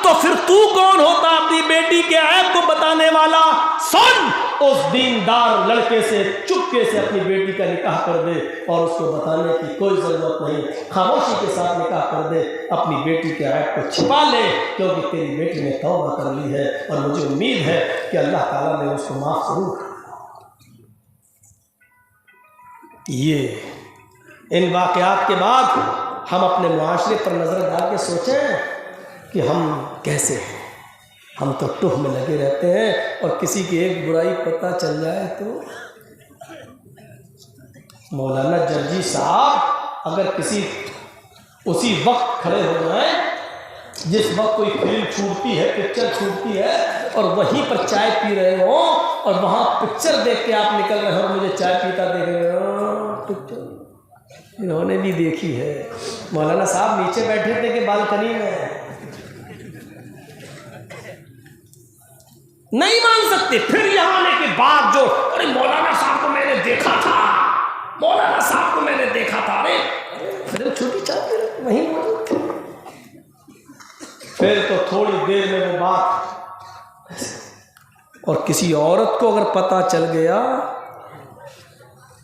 تو پھر تو کون ہوتا اپنی بیٹی کے عیب کو بتانے والا؟ سن، اس دیندار لڑکے سے چپکے سے اپنی بیٹی کا نکاح کر دے اور اس کو بتانے کی کوئی ضرورت نہیں، خاموشی کے ساتھ نکاح کر دے، اپنی بیٹی کے عیب کو چھپا لے، کیونکہ تیری بیٹی نے توبہ کر لی ہے اور مجھے امید ہے کہ اللہ تعالیٰ نے اس کو معاف ضرور کر۔ یہ ان واقعات کے بعد ہم اپنے معاشرے پر نظر ڈال کے سوچیں کہ ہم کیسے ہیں۔ ہم تو ٹوہ میں لگے رہتے ہیں اور کسی کی ایک برائی پتہ چل جائے تو مولانا جرجی صاحب اگر کسی اسی وقت کھڑے ہو جائیں جس وقت کوئی فلم چھوٹتی ہے، پکچر چھوٹتی ہے، اور وہیں پر چائے پی رہے ہوں اور وہاں پکچر دیکھ کے آپ نکل رہے ہو اور مجھے چائے پیتا دیکھ رہے ہو، پکچر انہوں نے بھی دیکھی ہے۔ مولانا صاحب نیچے بیٹھے تھے کہ بالکنی میں؟ نہیں مان سکتے۔ پھر یہاں آنے کے بعد جو ارے مولانا صاحب کو میں نے دیکھا تھا، مولانا صاحب کو میں نے دیکھا تھا، ارے چھوٹی چاہتے وہیں موجود تھے۔ پھر تو تھوڑی دیر میں وہ بات، اور کسی عورت کو اگر پتہ چل گیا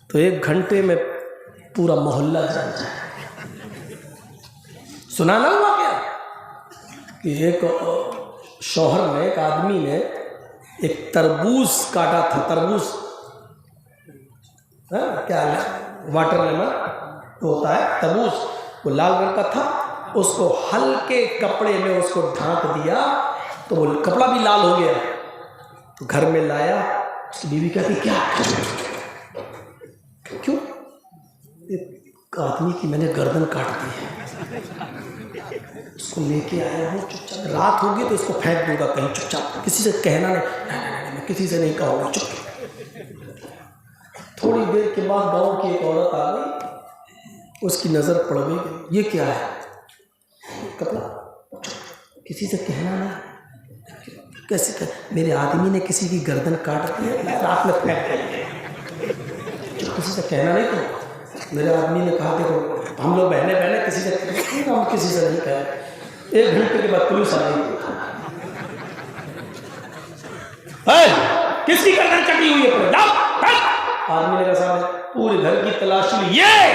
تو 1 گھنٹے میں پورا محلہ جان جائے۔ سنا نہ ہوا کیا کہ ایک شوہر نے، ایک آدمی نے ایک تربوز کاٹا تھا، تربوز کیا واٹر لیمن ہوتا ہے، تربوز وہ لال رنگ کا تھا، اس کو ہلکے کپڑے میں اس کو ڈھانک دیا تو وہ کپڑا بھی لال ہو گیا۔ تو گھر میں لایا، اس کی بیوی کہتی کیا کیوں؟ ایک آدمی کی میں نے گردن کاٹ دی ہے، اس کو لے کے آیا ہوں، چپ چاپ رات ہوگی تو اس کو پھینک دوں گا کہیں، چپ چاپ کسی سے کہنا نہیں، میں کسی سے نہیں کہوں گا، چپ۔ تھوڑی دیر کے بعد گاؤں کی ایک عورت آ گئی، اس کی نظر پڑ گئی، یہ کیا ہے؟ کپڑا، کسی سے کہنا نہیں، کیسے کہ میرے آدمی نے کسی کی گردن کاٹ دی ہے، رات میں پھینک دی، کسی سے کہنا نہیں تو میرے آدمی نے کہا دیکھو ہم لوگ بہنے کسی سے ہم کسی سے نہیں کہے۔ 1 گھنٹے کے بعد پولیس آ گئی، کس کی گردن کٹی ہوئی ہے؟ آدمی نے کہا صاحب پورے گھر کی تلاشی لی، یہ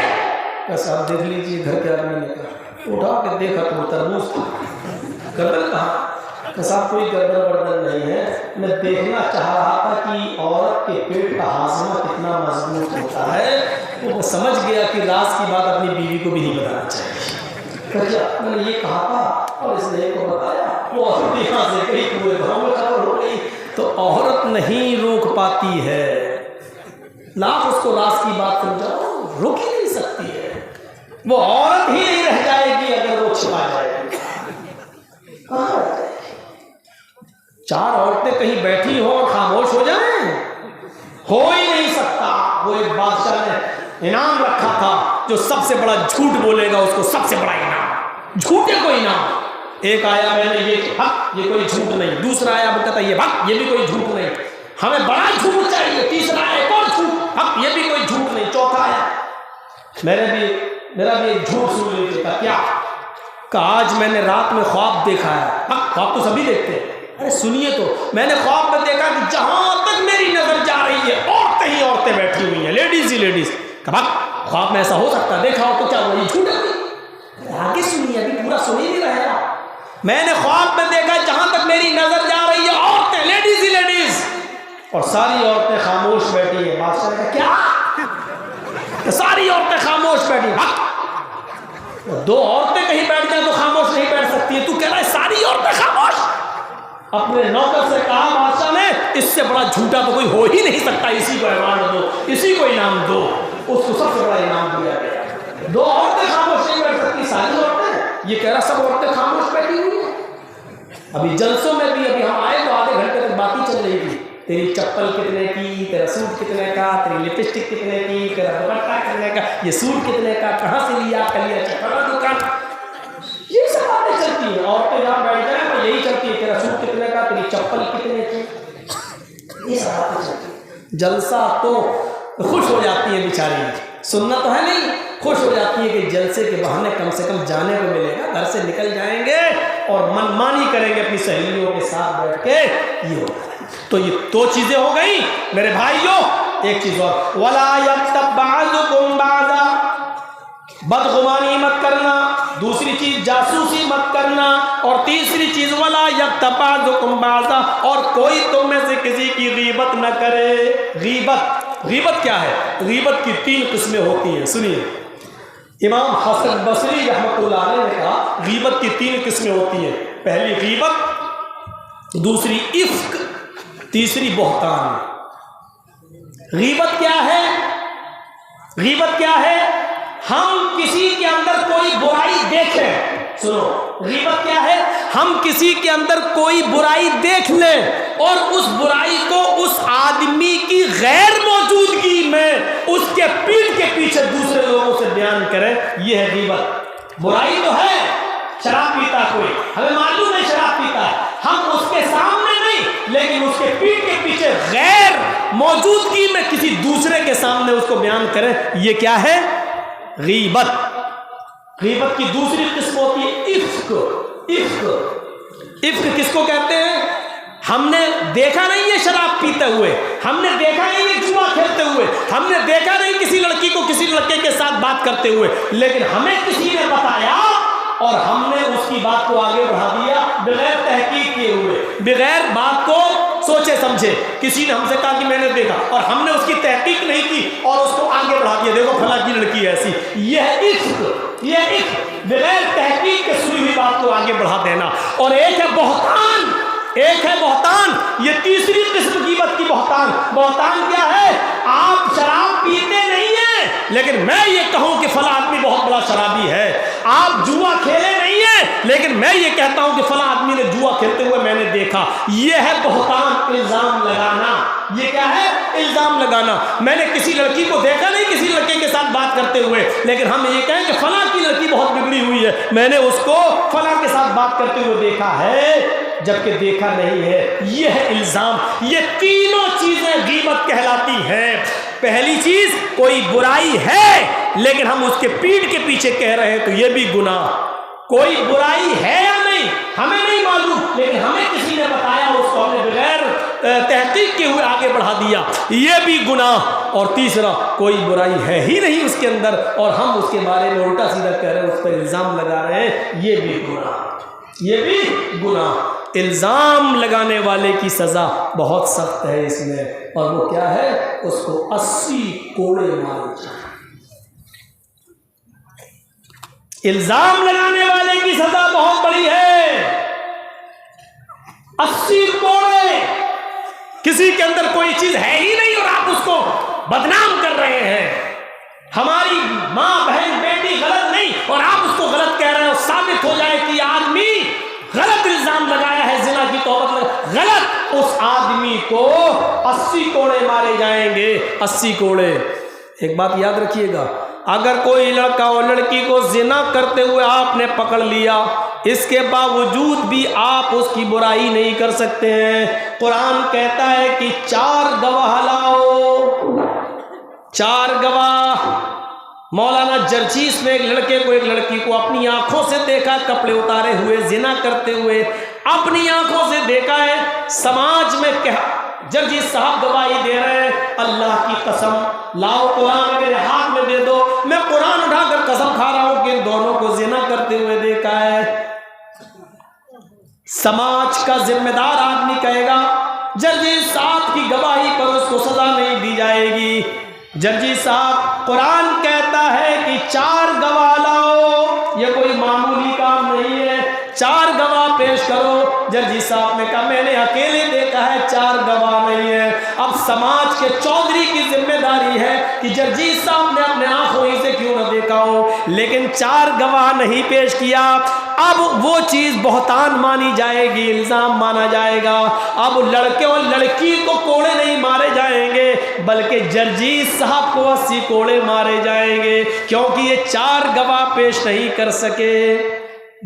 کہا صاحب دیکھ لیجیے۔ گھر کے آدمی نے کہا، اٹھا کے دیکھا تو وہ تربوز تھا، گردن کہاں؟ کہ صاحب کوئی گردن بردن نہیں ہے، میں دیکھنا چاہ رہا تھا کہ عورت کے پیٹ کا ہاضمہ کتنا مضبوط ہوتا ہے۔ وہ میں سمجھ گیا کہ راز کی بات اپنی بیوی کو بھی نہیں بتانا چاہیے۔ میں نے یہ کہا تھا اور اس نے کو بتایا، وہ یہاں سے کہیں پورے گھروں میں خبر ہو گئی۔ تو عورت نہیں روک پاتی ہے، لاکھ اس کو راز کی بات سمجھاؤ، روک ہی نہیں سکتی ہے، وہ عورت ہی نہیں رہ جائے گی اگر وہ چھپا جائے گی۔ 4 عورتیں کہیں بیٹھی ہوں اور خاموش ہو جائیں، ہو ہی نہیں سکتا۔ وہ ایک بادشاہ نے انعام رکھا تھا، جو سب سے بڑا جھوٹ بولے گا اس کو سب سے بڑا انعام، جھوٹے کو انعام۔ ایک آیا میں نے یہ حق، یہ کوئی جھوٹ نہیں، دوسرا آیا وہ کہتا یہ حق، یہ بھی کوئی جھوٹ نہیں، ہمیں بڑا جھوٹ چاہیے، تیسرا آیا ایک اور جھوٹ، حق یہ بھی کوئی جھوٹ نہیں، چوتھا آیا میرا بھی ایک جھوٹ سن لیجیے گا کیا؟ کہ آج میں نے رات میں خواب دیکھا ہے۔ خواب تو سبھی دیکھتے ہیں، ارے سنیے تو، میں نے خواب میں دیکھا کہ جہاں تک میری نظر جا رہی ہے عورتیں ہی عورتیں بیٹھی ہوئی ہیں، لیڈیز ہی لیڈیز۔ خواب میں ایسا ہو سکتا ہے، دیکھا ہو تو کیا وہی جھوٹ ہے؟ آگے سنیے، ابھی پورا سن ہی نہیں رہے گا۔ میں نے خواب میں دیکھا جہاں تک میری نظر جا رہی ہے عورتیں، لیڈیز ہی لیڈیز، اور ساری عورتیں خاموش بیٹھی ہیں۔ بادشاہ نے کہا کیا؟ ساری عورتیں خاموش بیٹھی ہیں۔ 2 عورتیں کہیں بیٹھ جائیں تو خاموش نہیں بیٹھ سکتی ہے، تو کہہ رہا ہے ساری عورتیں خاموش؟ اپنے نوکر سے کہا بادشاہ نے اس سے بڑا جھوٹا تو کوئی ہو ہی نہیں سکتا، اسی کو ایوارڈ دو، اسی کو انعام دو۔ اس کو سب سے بڑا انعام دیا گیا۔ 2 عورتیں خاموش نہیں بیٹھ سکتی، ساری عورتیں، یہ کہہ رہا سب عورتیں خاموش بیٹھی ہوئی ہیں۔ ابھی جلسوں میں بھی ابھی ہم آئے تو آدھے گھنٹے تک باتیں چل رہی تھی، تیری چپل کتنے کی، تیرا سوٹ کتنے کا، تیری لپسٹک کتنے کی، تیرا دوپٹہ کتنے کا، یہ سوٹ کتنے کا، کہاں سے لیا، کلیا چپل دکان، یہ سب باتیں چلتی ہیں۔ عورتیں جہاں بیٹھ جائیں تو یہی چلتی ہے، تیرا سوٹ کتنے کا، تیری چپل کتنے کی، یہ سب باتیں چلتی ہیں۔ جلسہ تو خوش ہو جاتی ہے بیچاری، سننا تو ہے نہیں، خوش ہو جاتی ہے کہ جلسے کے بہانے کم سے کم جانے کو ملے گا، گھر سے نکل جائیں گے اور من مانی کریں گے اپنی سہیلیوں کے ساتھ بیٹھ کے، یہ ہوتا ہے۔ تو یہ دو چیزیں ہو گئیں میرے بھائیوں۔ ایک چیز اور، وَلَا يَغْتَبْ بَعْضُكُمْ بَعْضًا، بدگمانی مت کرنا، دوسری چیز جاسوسی مت کرنا، اور تیسری چیز وَلَا يَغْتَبْ بَعْضُكُمْ بَعْضًا، اور کوئی تم میں سے کسی کی غیبت نہ کرے۔ غیبت کیا ہے؟ غیبت کی 3 قسمیں ہوتی ہیں، سنیے۔ امام حسن بصری رحمۃ اللہ علیہ نے کہا غیبت کی 3 قسمیں ہوتی ہیں، پہلی غیبت، دوسری افک، تیسری بہتان۔ غیبت کیا ہے؟ غیبت کیا ہے؟ ہم کسی کے اندر کوئی برائی دیکھیں، سنو، غیبت کیا ہے؟ ہم کسی کے اندر کوئی برائی دیکھ لیں اور اس برائی کو اس آدمی کی غیر موجودگی میں اس کے پیٹھ کے پیچھے دوسرے لوگوں سے بیان کریں، یہ ہے غیبت۔ برائی تو ہے، شراب پیتا کوئی، ہمیں معلوم ہے شراب پیتا ہے، ہم اس کے سامنے نہیں لیکن اس کے پیٹھ کے پیچھے غیر موجودگی میں کسی دوسرے کے سامنے اس کو بیان کریں، یہ کیا ہے؟ غیبت۔ غیبت کی دوسری قسم ہوتی ہے افک۔ افک کس کو کہتے ہیں؟ ہم نے دیکھا نہیں ہے شراب پیتے ہوئے، ہم نے دیکھا نہیں ہے جوا کھیلتے ہوئے، ہم نے دیکھا نہیں کسی لڑکی کو کسی لڑکے کے ساتھ بات کرتے ہوئے، لیکن ہمیں کسی نے بتایا اور ہم نے اس کی بات کو آگے بڑھا دیا بغیر تحقیق کیے ہوئے، بغیر بات کو سوچے سمجھے۔ کسی نے ہم سے کہا کہ میں نے دیکھا اور ہم نے اس کی تحقیق نہیں کی اور اس کو آگے بڑھا دیا، دیکھو فلاں کی لڑکی ایسی۔ یہ ہے عشق، یہ عشق، بغیر تحقیق کے سنی ہوئی بات کو آگے بڑھا دینا۔ اور ایک ہے بہتان، ایک ہے بہتان، یہ تیسری قسم غیبت کی بہتان۔ بہتان کیا ہے؟ آپ شراب پیتے نہیں ہیں لیکن میں یہ کہوں کہ فلاں آدمی بہت بڑا شرابی ہے، آپ جوا کھیلے نہیں ہیں لیکن میں یہ کہتا ہوں کہ فلاں آدمی نے جوا کھیلتے ہوئے میں نے دیکھا، یہ ہے بہتان، الزام لگانا۔ یہ کیا ہے؟ الزام لگانا۔ میں نے کسی لڑکی کو دیکھا نہیں کسی لڑکے کے ساتھ بات کرتے ہوئے، لیکن ہم یہ کہیں کہ فلاں کی لڑکی بہت بگڑی ہوئی ہے، میں نے اس کو فلاں کے ساتھ بات کرتے ہوئے دیکھا ہے جبکہ دیکھا نہیں ہے، یہ ہے الزام۔ یہ تینوں چیزیں غیبت کہلاتی ہیں۔ پہلی چیز، کوئی برائی ہے لیکن ہم اس کے پیٹھ کے پیچھے کہہ رہے ہیں تو یہ بھی گناہ۔ کوئی برائی ہے یا نہیں ہمیں نہیں معلوم لیکن ہمیں کسی نے بتایا، اس کو ہم نے بغیر تحقیق کے ہوئے آگے بڑھا دیا، یہ بھی گناہ۔ اور تیسرا، کوئی برائی ہے ہی نہیں اس کے اندر اور ہم اس کے بارے میں الٹا سیدھا کہہ رہے ہیں، اس پر الزام لگا رہے ہیں، یہ بھی گناہ، یہ بھی گناہ۔ الزام لگانے والے کی سزا بہت سخت ہے اس میں، اور وہ کیا ہے؟ اس کو 80 کوڑے مارے جائیں۔ الزام لگانے والے کی سزا بہت بڑی ہے، 80 کوڑے۔ کسی کے اندر کوئی چیز ہے ہی نہیں اور آپ اس کو بدنام کر رہے ہیں، ہماری ماں بہن بیٹی غلط نہیں اور آپ اس کو غلط کہہ رہے ہیں، اور ثابت ہو جائے کہ آدمی غلط الزام لگایا ہے، زنا کی توبت غلط، اس آدمی کو 80 کوڑے مارے جائیں گے، 80 کوڑے۔ ایک بات یاد رکھیے گا، اگر کوئی لڑکا اور لڑکی کو زنا کرتے ہوئے آپ نے پکڑ لیا، اس کے باوجود بھی آپ اس کی برائی نہیں کر سکتے ہیں۔ قرآن کہتا ہے کہ 4 گواہ لاؤ، 4 گواہ۔ مولانا جرجیس نے ایک لڑکے کو ایک لڑکی کو اپنی آنکھوں سے دیکھا کپڑے اتارے ہوئے زنا کرتے ہوئے، اپنی آنکھوں سے دیکھا ہے، سماج میں جرجیس صاحب گواہی دے رہے ہیں، اللہ کی قسم لاؤ قرآن میرے ہاتھ میں دے دو، میں قرآن اٹھا کر قسم کھا رہا ہوں کہ ان دونوں کو زنا کرتے ہوئے دیکھا ہے۔ سماج کا ذمہ دار آدمی کہے گا جرجیس صاحب کی گواہی پر اس کو سزا نہیں دی جائے گی۔ جرجیس صاحب، قرآن کہتا ہے کہ 4 گواہ لاؤ، یہ کوئی معمولی کام نہیں ہے، 4 گواہ پیش کرو۔ جرجیس صاحب نے کہا میں نے اکیلے دیکھا ہے، 4 گواہ نہیں ہے۔ اب سماج کے چودھری کی ذمہ داری ہے کہ جرجیس صاحب نے اپنے آنکھوں ہی سے کیوں نہ دیکھا ہو، لیکن 4 گواہ نہیں پیش کیا، اب وہ چیز بہتان مانی جائے گی، الزام مانا جائے گا۔ اب لڑکے اور لڑکی کو کوڑے نہیں مارے جائیں گے بلکہ جرجیس صاحب کو 80 کوڑے مارے جائیں گے، کیونکہ یہ 4 گواہ پیش نہیں کر سکے۔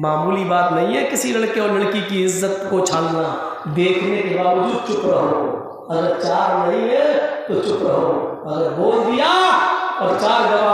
معمولی بات نہیں ہے کسی لڑکے اور لڑکی کی عزت کو چھالنا، دیکھنے کے باوجود چپ رہو، اگر 4 نہیں ہے تو چپ رہو، اگر بول دیا اور 4 گواہ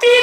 3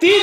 3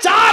4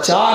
4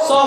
100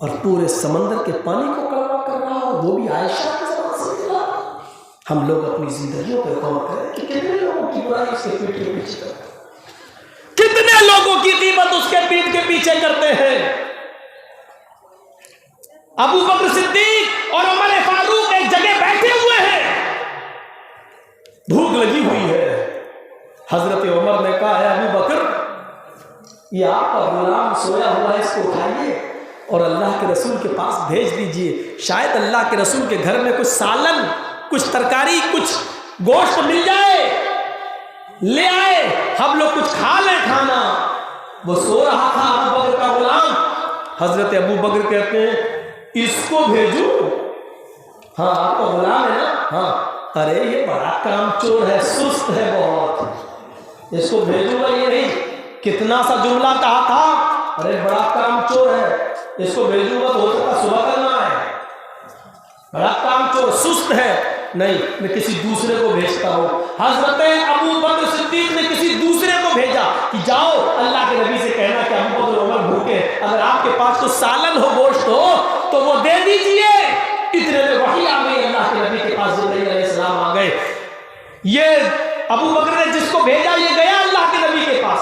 اور پورے سمندر کے پانی کو کڑوا کر رہا، اور وہ بھی عائشہ کے زبان سے نکلا۔ ہم لوگ اپنی زندگیوں پہ غور کریں کہ کتنے لوگوں کی برائی اس کے پیٹ کے پیچھے کرتے ہیں، کتنے لوگوں کی قیمت اس کے پیٹ کے پیچھے کرتے ہیں۔ ابو بکر صدیق اور عمر فاروق ایک جگہ بیٹھے ہوئے ہیں، بھوک لگی ہوئی ہے۔ حضرت عمر نے کہا، اے ابو بکر، یہ آپ کا غلام سویا ہوا ہے، اس کو اٹھائیے اور اللہ کے رسول کے پاس بھیج دیجئے، شاید اللہ کے رسول کے گھر میں کچھ سالن، کچھ ترکاری، کچھ گوشت مل جائے، لے آئے، ہم لوگ کچھ کھا لیں کھانا۔ وہ سو رہا تھا ابو بکر کا غلام۔ حضرت ابو بکر کہتے ہیں، اس کو بھیجو؟ ہاں آپ کا غلام ہے نا؟ ہاں۔ ارے یہ بڑا کام چور ہے، سست ہے بہت، اس کو بھیجوں گا یہ نہیں۔ کتنا سا جملہ کہا تھا، ارے بڑا کام چور ہے، اس کو بھیجوں گا تو ہو سکتا صبح کرنا ہے، بڑا کام چور، سست ہے، نہیں میں کسی دوسرے کو بھیجتا ہوں۔ حضرت ابو بکر صدیق نے کسی دوسرے کو بھیجا کہ جاؤ اللہ کے نبی سے کہنا کہ ابو بکر عمر بھوکے، اگر آپ کے پاس کچھ سالن ہو، گوشت ہو تو وہ دے دیجئے۔ اتنے میں وحی آ گئی، اللہ کے نبی کے پاس جبرائیل علیہ السلام آ گئے۔ یہ ابو بکر نے جس کو بھیجا یہ گیا اللہ کے نبی کے پاس،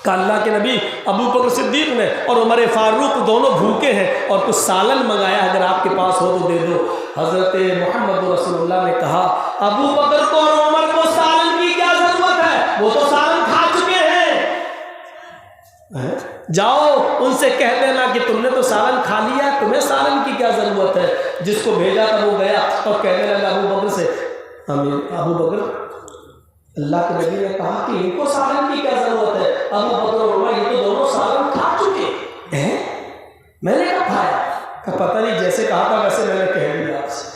کہ اللہ کے نبی ابو بکر صدیق نے اور عمر فاروق دونوں بھوکے ہیں اور کچھ سالن منگایا، اگر آپ کے پاس ہو تو دے دو۔ حضرت محمد رسول اللہ نے کہا، ابو بکر کو اور عمر کو سالن کی کیا ضرورت ہے، وہ تو سالن کھا چکے ہیں، جاؤ ان سے کہہ دینا کہ تم نے تو سالن کھا لیا، تمہیں سالن کی کیا ضرورت ہے۔ جس کو بھیجا تھا وہ گیا اور کہنے لگا ابو بکر سے، ابو بکر اللہ کے نبی نے کہا کہ ان کو سالن کی کیا ضرورت ہے، ابو بکر اور عمر یہ تو دونوں سالن کھا چکے ہیں، میں نے کہا کھایا، کہ پتہ نہیں جیسے کہا تھا ویسے میں نے کہہ دیا آپ سے۔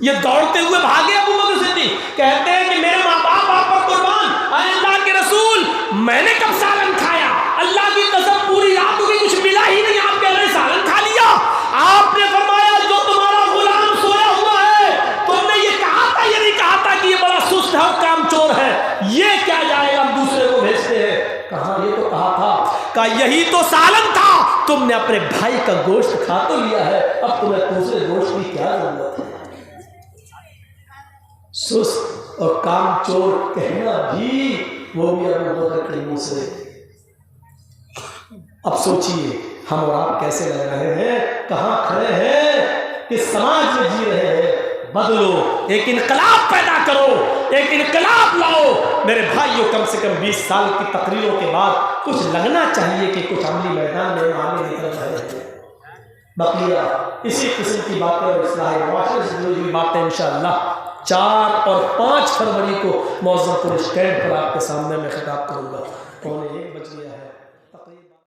یہ دوڑتے ہوئے بھاگے ابو بکر صدیق، کہتے ہیں کہ میرے ماں باپ آپ پر قربان، اے اللہ کے رسول میں نے کب سالن کھایا، اللہ کی قسم پوری رات ہوگی کچھ ملا ہی نہیں، آپ کہہ رہے ہیں سالن کھا لیا۔ آپ نے فرمایا جو تمہارا غلام سویا ہوا ہے، تم نے یہ کہا تھا، یہ نہیں کہا تھا کہ یہ بڑا سست ہے اور کام چور ہے، یہ کیا جائے گا ہم دوسرے کو بھیجتے ہیں۔ کہا یہ تو کہا تھا، کہا یہی تو سالن تھا، تم نے اپنے بھائی کا گوشت کھا تو لیا ہے، اب تمہیں دوسرے گوشت کی کیا ضرورت ہے۔ سست اور کام چور کہنا بھی، وہ بھی ابو بکر کے منہ سے۔ اب سوچئے ہم اور آپ کیسے لگ رہے ہیں، کہاں کھڑے ہیں، کس سماج میں جی رہے ہیں۔ بدلو، ایک انقلاب پیدا کرو، ایک انقلاب لاؤ میرے بھائیوں۔ کم سے کم 20 سال کی تقریروں کے بعد کچھ لگنا چاہیے کہ کچھ عملی میدان میں آگے نکل رہے ہیں۔ بقیہ اسی قسم کی باتیں اور اصلاح معاشرے سے جڑی ہوئی باتیں انشاءاللہ 4 اور 5 فروری کو معظم پور اسٹینڈ پر آپ کے سامنے میں خطاب کروں گا۔ 1:15 بج گیا ہے۔